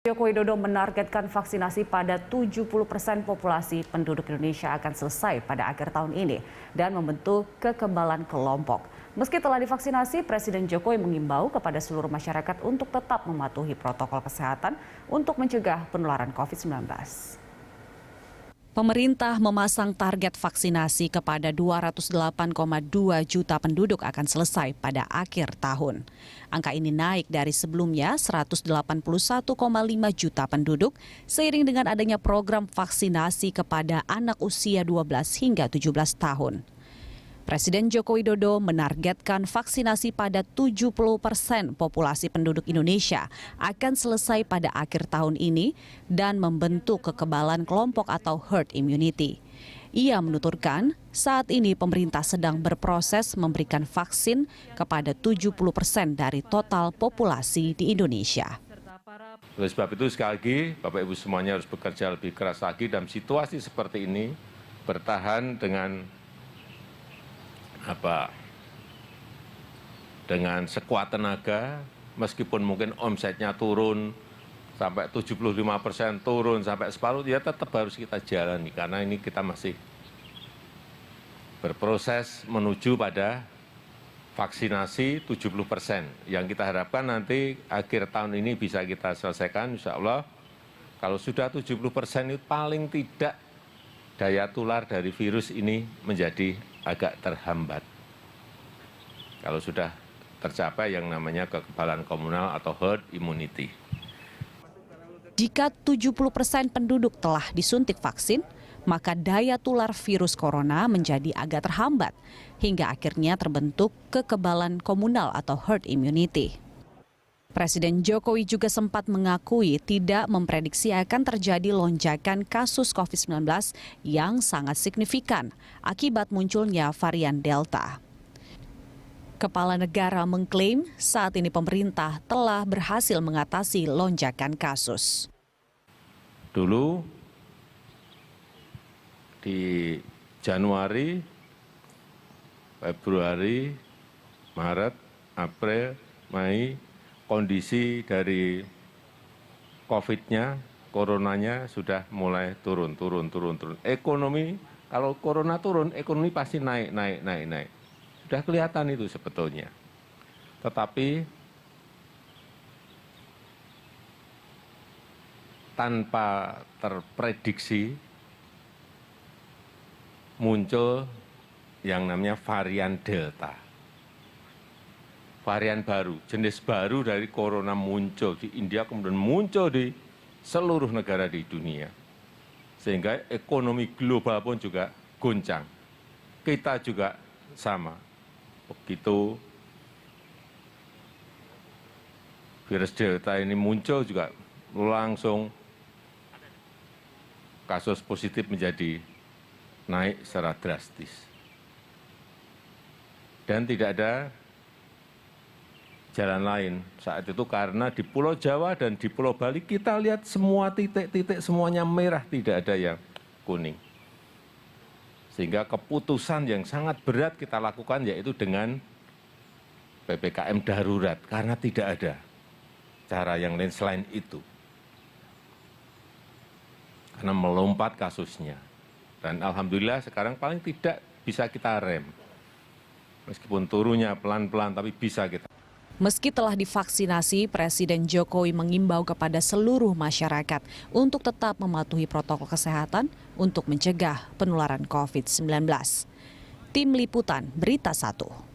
Joko Widodo menargetkan vaksinasi pada 70% populasi penduduk Indonesia akan selesai pada akhir tahun ini dan membentuk kekebalan kelompok. Meski telah divaksinasi, Presiden Jokowi mengimbau kepada seluruh masyarakat untuk tetap mematuhi protokol kesehatan untuk mencegah penularan COVID-19. Pemerintah memasang target vaksinasi kepada 208,2 juta penduduk akan selesai pada akhir tahun. Angka ini naik dari sebelumnya 181,5 juta penduduk seiring dengan adanya program vaksinasi kepada anak usia 12 hingga 17 tahun. Presiden Joko Widodo menargetkan vaksinasi pada 70% populasi penduduk Indonesia akan selesai pada akhir tahun ini dan membentuk kekebalan kelompok atau herd immunity. Ia menuturkan saat ini pemerintah sedang berproses memberikan vaksin kepada 70% dari total populasi di Indonesia. Oleh sebab itu sekali lagi Bapak Ibu semuanya harus bekerja lebih keras lagi dalam situasi seperti ini, bertahan dengan sekuat tenaga, meskipun mungkin omsetnya turun sampai 75%, turun sampai separuh, ya tetap harus kita jalani karena ini kita masih berproses menuju pada vaksinasi 70%. Yang kita harapkan nanti akhir tahun ini bisa kita selesaikan, insya Allah. Kalau sudah 70% itu paling tidak daya tular dari virus ini menjadi agak terhambat. Kalau sudah tercapai yang namanya kekebalan komunal atau herd immunity. Jika 70% penduduk telah disuntik vaksin, maka daya tular virus corona menjadi agak terhambat hingga akhirnya terbentuk kekebalan komunal atau herd immunity. Presiden Jokowi juga sempat mengakui tidak memprediksi akan terjadi lonjakan kasus COVID-19 yang sangat signifikan akibat munculnya varian Delta. Kepala negara mengklaim saat ini pemerintah telah berhasil mengatasi lonjakan kasus. Dulu di Januari, Februari, Maret, April, Mei, kondisi dari COVID-nya, coronanya sudah mulai turun. Ekonomi, kalau corona turun, ekonomi pasti naik. Sudah kelihatan itu sebetulnya. Tetapi tanpa terprediksi muncul yang namanya varian Delta. Varian baru, jenis baru dari corona muncul di India, kemudian muncul di seluruh negara di dunia. Sehingga ekonomi global pun juga goncang. Kita juga sama. Begitu virus Delta ini muncul juga langsung kasus positif menjadi naik secara drastis. Dan tidak ada jalan lain saat itu karena di Pulau Jawa dan di Pulau Bali kita lihat semua titik-titik semuanya merah, tidak ada yang kuning. Sehingga keputusan yang sangat berat kita lakukan yaitu dengan PPKM darurat karena tidak ada cara yang lain selain itu. Karena melompat kasusnya. Dan alhamdulillah sekarang paling tidak bisa kita rem. Meskipun turunnya pelan-pelan tapi bisa kita. Meski telah divaksinasi, Presiden Jokowi mengimbau kepada seluruh masyarakat untuk tetap mematuhi protokol kesehatan untuk mencegah penularan COVID-19. Tim Liputan Berita 1.